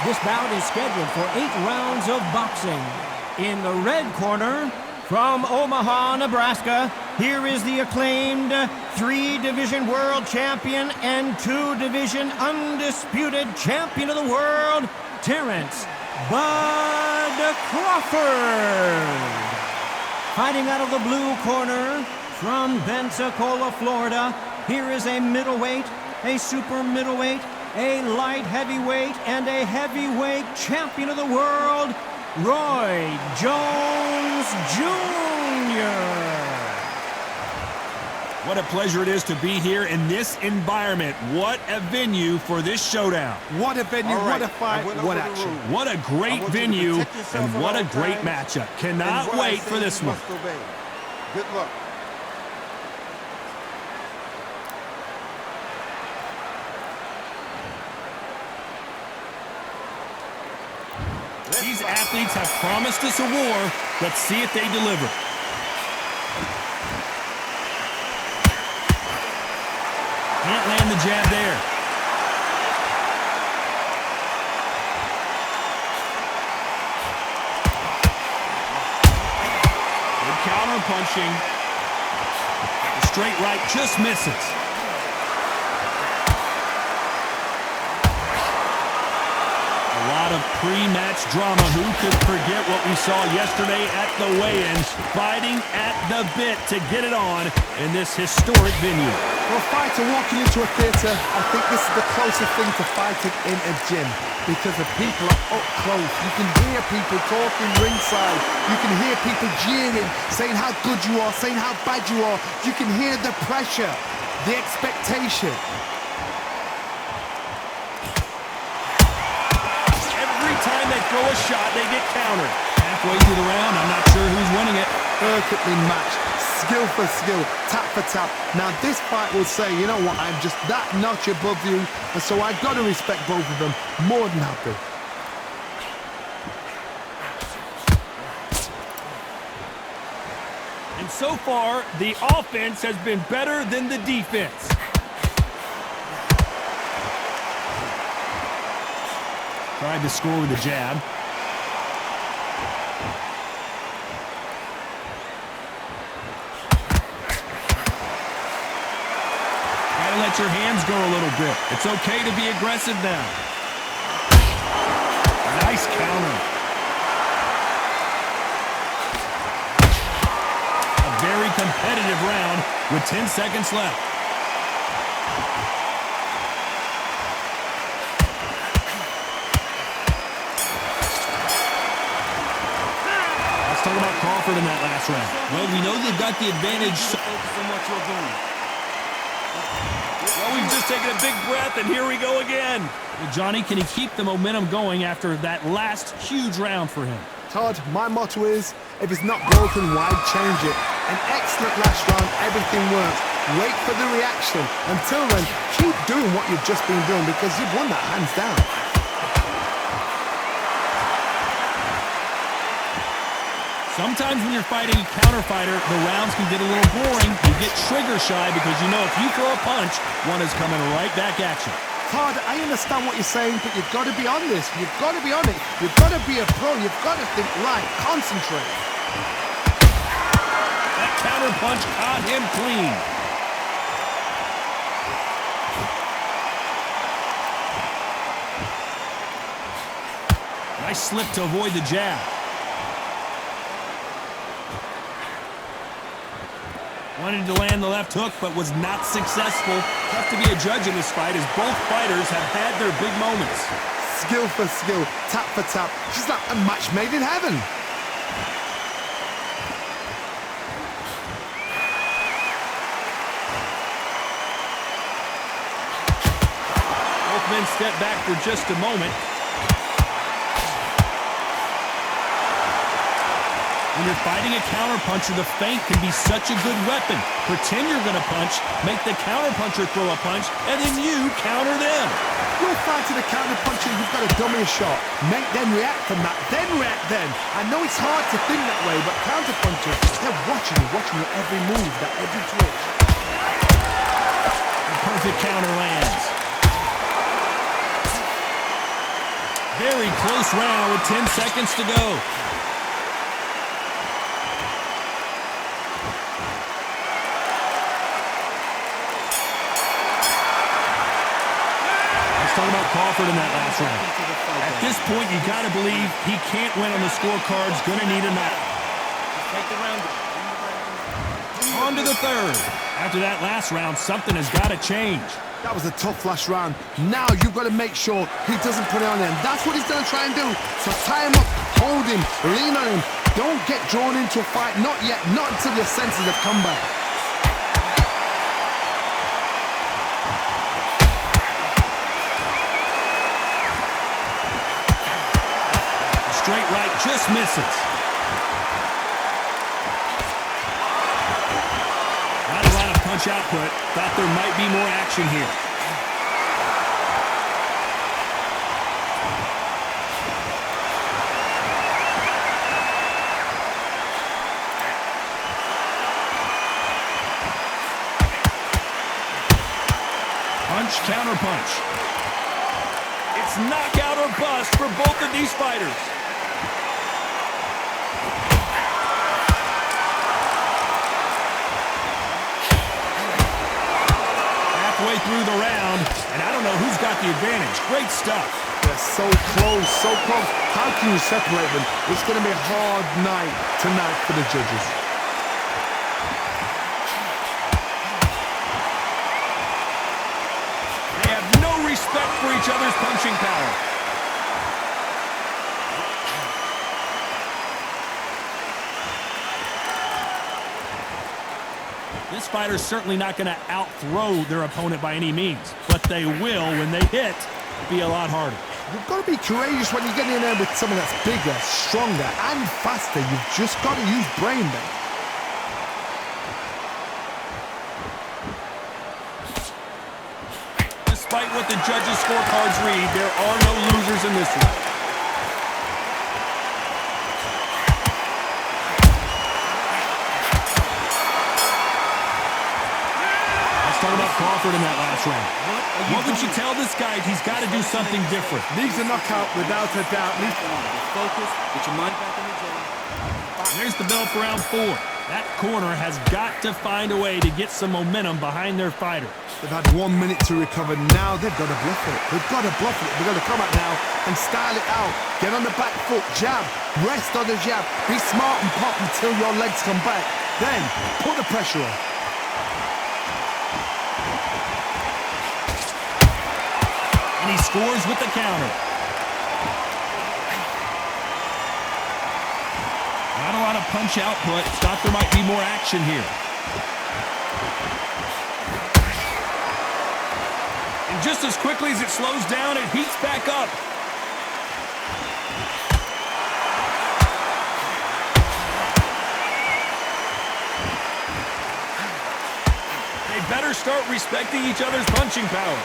This bout is scheduled for 8 rounds of boxing. In the red corner, from Omaha, Nebraska, here is the acclaimed 3-division world champion and 2-division undisputed champion of the world, Terrence Bud Crawford. Fighting out of the blue corner, from Pensacola, Florida, here is a middleweight, a super middleweight, a light heavyweight, and a heavyweight champion of the world, Roy Jones Jr. What a pleasure it is to be here in this environment. What a venue for this showdown. What a venue, what a fight, what action. What a great venue, and what a great matchup. Cannot wait for this one. Good luck. These athletes have promised us a war. Let's see if they deliver. Can't land the jab there. Good counter punching. The straight right just misses. A lot of pre-match drama. Who could forget what we saw yesterday at the weigh-ins? Fighting at the bit to get it on in this historic venue. For a fighter walking into a theatre, I think this is the closest thing to fighting in a gym, because the people are up close. You can hear people talking ringside. You can hear people jeering, saying how good you are, saying how bad you are. You can hear the pressure, the expectation. Every time they throw a shot, they get countered. Halfway through the round, I'm not sure who's winning it. Perfectly matched. Skill for skill, tap for tap. Now this fight will say, you know what, I'm just that notch above you, and so I've got to respect both of them more than happy. And so far, the offense has been better than the defense. Tried to score with a jab. Let your hands go a little bit. It's okay to be aggressive now. Nice counter. A very competitive round with 10 seconds left. Let's talk about Crawford in that last round. Well, we know they've got the advantage. Focus on what you're doing. Well, we've just taken a big breath, and here we go again. Well, Johnny, can he keep the momentum going after that last huge round for him? Todd, my motto is, if it's not broken, why change it? An excellent last round, everything works. Wait for the reaction. Until then, keep doing what you've just been doing, because you've won that hands down. Sometimes when you're fighting a counter fighter, the rounds can get a little boring. You get trigger shy because you know if you throw a punch, one is coming right back at you. Todd, I understand what you're saying, but you've got to be on this. You've got to be on it. You've got to be a pro. You've got to think right. Concentrate. That counter punch caught him clean. Nice slip to avoid the jab. Wanted to land the left hook, but was not successful. Tough to be a judge in this fight, as both fighters have had their big moments. Skill for skill, tap for tap. Just like a match made in heaven. Both men step back for just a moment. When you're fighting a counterpuncher, the feint can be such a good weapon. Pretend you're going to punch, make the counterpuncher throw a punch, and then you counter them. You're fighting a counterpuncher, you've got to dummy a shot. Make them react from that, then react then. I know it's hard to think that way, but counterpunchers, they're watching your every move, that every twitch. A perfect counter lands. Very close round with 10 seconds to go. Let's talk about Crawford in that last round. At this point, you got to believe he can't win on the scorecards. Going to need a knock. On to the third. After that last round, something has got to change. That was a tough last round. Now you've got to make sure he doesn't put it on him. That's what he's going to try and do. So tie him up, hold him, lean on him. Don't get drawn into a fight. Not yet. Not until your senses have come back. Straight right just misses. Not a lot of punch output. Thought there might be more action here. Punch, counter punch. It's knockout or bust for both of these fighters. Halfway through the round, and I don't know who's got the advantage. Great stuff. They're so close, so close. How can you separate them? It's going to be a hard night tonight for the judges. They have no respect for each other's punching power. This fighter's certainly not going to out-throw their opponent by any means, but they will, when they hit, be a lot harder. You've got to be courageous when you get in there with someone that's bigger, stronger, and faster. You've just got to use brain then. Despite what the judges' scorecards read, there are no losers in this one. Talk about Crawford in that last round. What would you tell this guy? He's got to do something different. Needs a knockout without a doubt. Focus, get your mind back in the game. There's the bell for round 4. That corner has got to find a way to get some momentum behind their fighter. They've had 1 minute to recover. Now they've got to bluff it. They've got to bluff it. They've got to come out now and style it out. Get on the back foot, jab, rest on the jab. Be smart and pop until your legs come back. Then put the pressure on. And he scores with the counter. Not a lot of punch output. Thought there might be more action here. And just as quickly as it slows down, it heats back up. They better start respecting each other's punching power.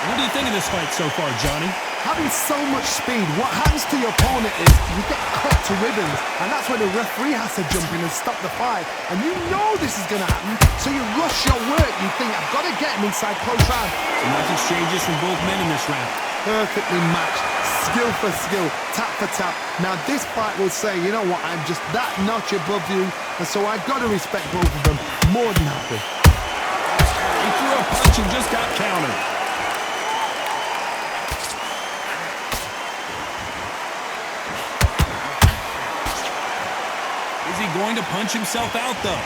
What do you think of this fight so far, Johnny? Having so much speed, what happens to your opponent is you get cut to ribbons, and that's where the referee has to jump in and stop the fight. And you know this is going to happen, so you rush your work. You think, I've got to get him inside close round. Some nice exchanges from both men in this round. Perfectly matched, skill for skill, tap for tap. Now this fight will say, you know what, I'm just that notch above you, and so I've got to respect both of them. More than happy. He threw a punch and just got countered. Is he going to punch himself out, though?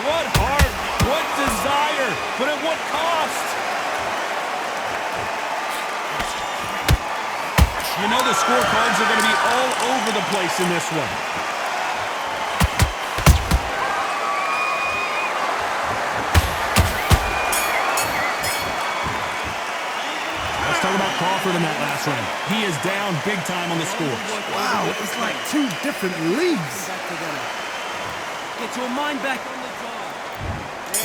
What heart, what desire, but at what cost? You know the scorecards are going to be all over the place in this one. Talk about Crawford in that last round. He is down big time on the score. Wow, it's like two different leagues. Get your mind back on the job.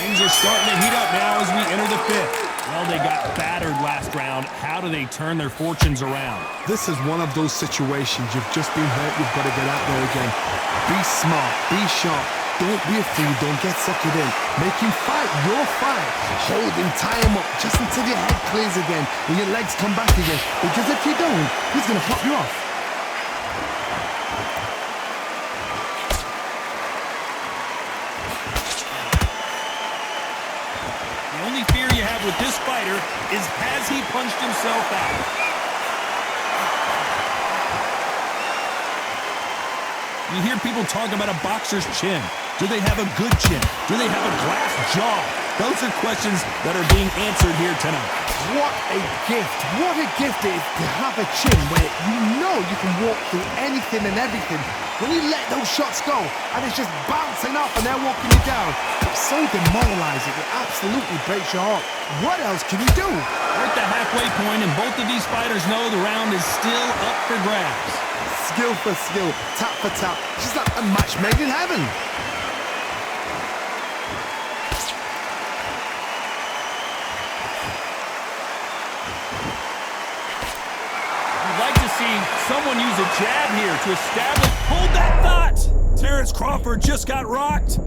Things are starting to heat up now as we enter the 5th. Well, they got battered last round. How do they turn their fortunes around? This is one of those situations. You've just been hurt. You've got to get out there again. Be smart. Be sharp. Don't be a fool, don't get suckered in. Make him fight your fight. Hold him, tie him up, just until your head clears again and your legs come back again. Because if you don't, he's going to pop you off. The only fear you have with this fighter is, has he punched himself out? You hear people talk about a boxer's chin. Do they have a good chin? Do they have a glass jaw? Those are questions that are being answered here tonight. What a gift. What a gift it is to have a chin where you know you can walk through anything and everything. When you let those shots go and it's just bouncing off and they're walking you down, it's so demoralizing. It absolutely breaks your heart. What else can you do? We're at the halfway point, and both of these fighters know the round is still up for grabs. Skill for skill, tap for tap, just like a match made in heaven. I'd like to see someone use a jab here to establish. Hold that thought! Terrence Crawford just got rocked.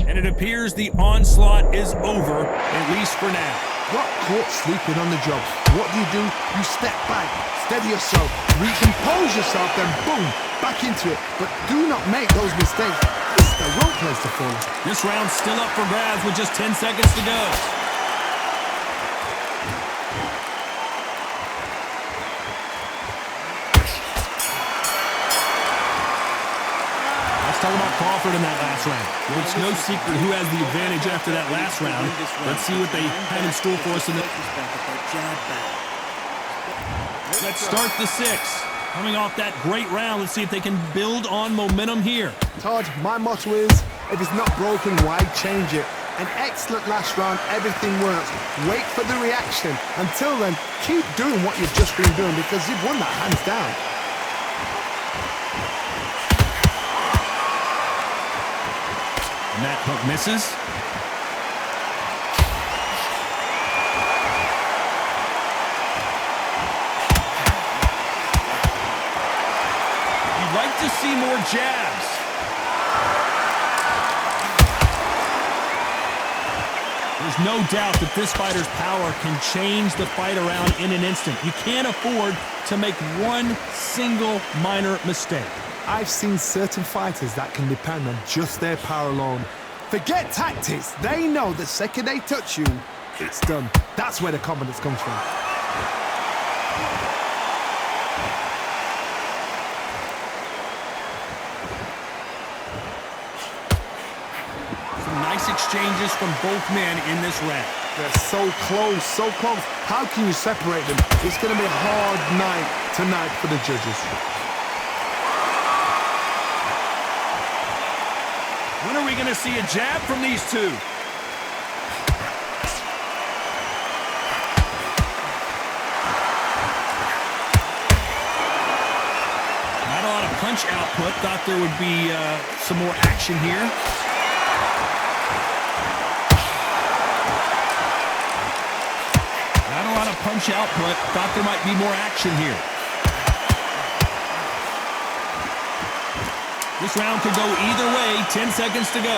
And it appears the onslaught is over, at least for now. Got caught sleeping on the job. What do? You step back, steady yourself, recompose yourself, then boom, back into it. But do not make those mistakes. It's the wrong place to fall. This round's still up for grabs with just 10 seconds to go. Talk about Crawford in that last round. Well, it's no secret who has the advantage after that last round. Let's see what they have in store for us in the... Let's start the sixth. Coming off that great round, let's see if they can build on momentum here. Todd, my motto is, if it's not broken, why change it? An excellent last round, everything works. Wait for the reaction. Until then, keep doing what you've just been doing because you've won that hands down. And that hook misses. You'd like to see more jabs. There's no doubt that this fighter's power can change the fight around in an instant. You can't afford to make one single minor mistake. I've seen certain fighters that can depend on just their power alone. Forget tactics. They know the second they touch you, it's done. That's where the confidence comes from. Some nice exchanges from both men in this round. They're so close, so close. How can you separate them? It's going to be a hard night tonight for the judges. When are we going to see a jab from these two? Not a lot of punch output. Thought there would be some more action here. Not a lot of punch output. Thought there might be more action here. This round could go either way. 10 seconds to go.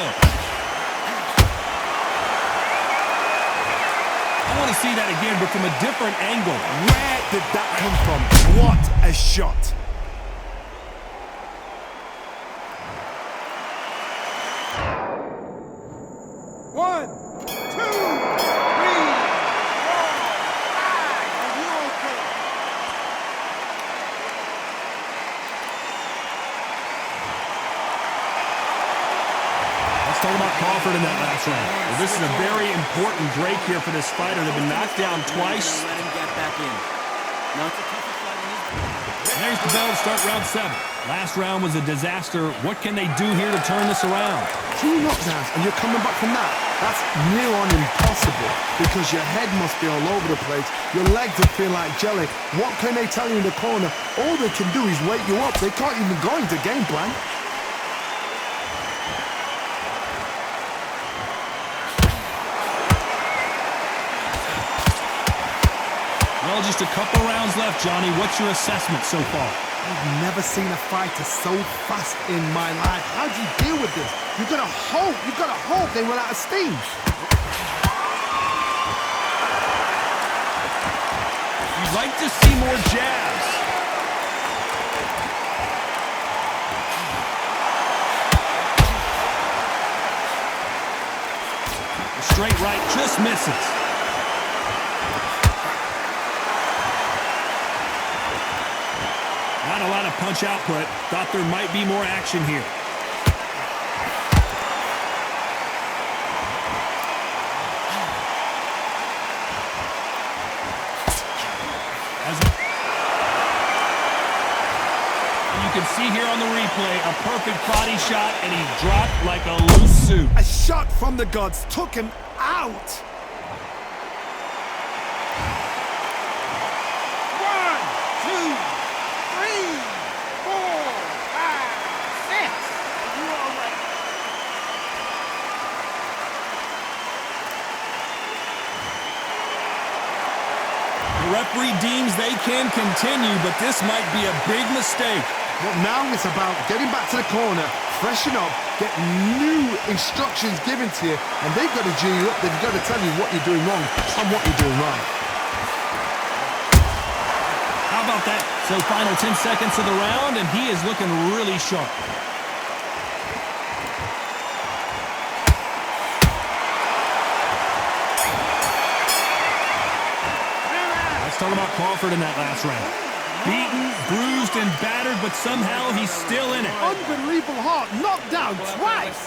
I want to see that again, but from a different angle. Where did that come from? What a shot. One, two, three, four, five. Are you okay? Let's talk about Crawford in that last round. Well, this is a very important break here for this fighter. They've been knocked down twice. Let him get back in. Now it's a tougher fight on his... And there's the bell to start round 7. Last round was a disaster. What can they do here to turn this around? 2 knockdowns and you're coming back from that. That's near on impossible because your head must be all over the place. Your legs will feel like jelly. What can they tell you in the corner? All they can do is wake you up. They can't even go into game plan. Well, Well, just a couple rounds left, Johnny. What's your assessment so far? I've never seen a fighter so fast in my life. How do you deal with this? You've got to hope they run out of steam. You'd like to see more jabs. The straight right just misses. Not a lot of punch output. Thought there might be more action here. You can see here on the replay, a perfect body shot, and he dropped like a loose suit. A shot from the gods took him out. 1, 2, 3, 4, 5, 6. You all right? The referee deems they can continue, but this might be a big mistake. But now it's about getting back to the corner, freshen up, get new instructions given to you, and they've got to G you up. They've got to tell you what you're doing wrong and what you're doing right. How about that? So final 10 seconds of the round, and he is looking really sharp. Let's talk about Crawford in that last round. Beaten, bruised, and battered, but somehow he's still in it. Unbelievable heart, knocked down twice.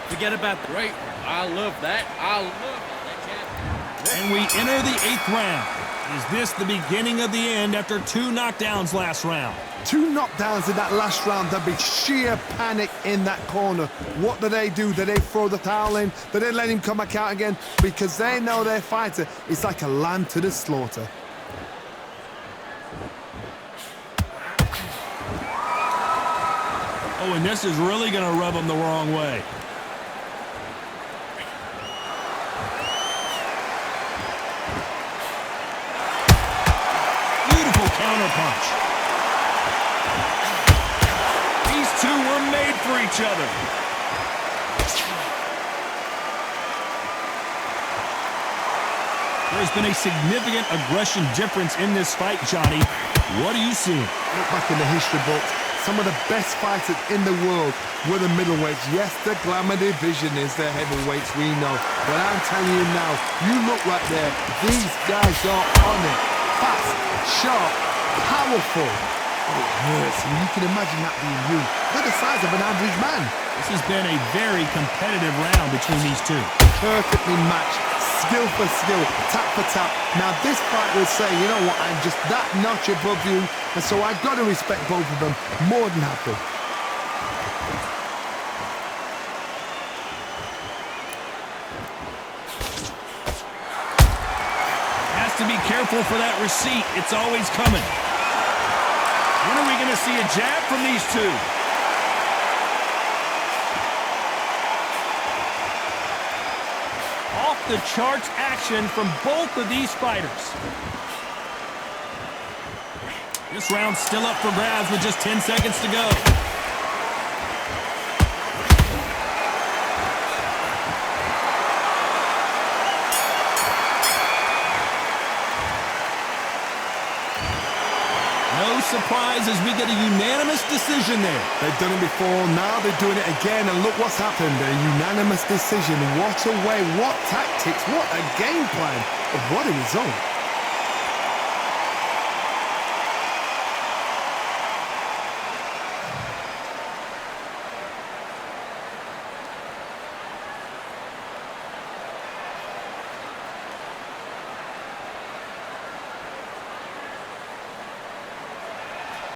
Forget about the rate. I love that. I love that. And we enter the 8th round. Is this the beginning of the end after 2 knockdowns last round? 2 knockdowns in that last round. There'll be sheer panic in that corner. What do? Do they throw the towel in? Do they let him come back out again? Because they know their fighter is like a lamb to the slaughter. Oh, and this is really going to rub him the wrong way. Beautiful counterpunch. These two were made for each other. There's been a significant aggression difference in this fight, Johnny. What do you see? Look back in the history books. Some of the best fighters in the world were the middleweights. Yes, the glamour division is the heavyweights, we know. But I'm telling you now, you look right there. These guys are on it. Fast, sharp, powerful. Oh, it hurts. And you can imagine that being you. They're the size of an average man. This has been a very competitive round between these two. Perfectly matched. Skill for skill, tap for tap. Now this fight will say, you know what, I'm just that notch above you, and so I've got to respect both of them more than happy. Has to be careful for that receipt. It's always coming. When are we going to see a jab from these two? The charts action from both of these fighters. This round's still up for grabs with just 10 seconds to go. No surprise as we get a unanimous decision there. They've done it before, now they're doing it again, and look what's happened. A unanimous decision. What a way, what tactics, what a game plan. What a result.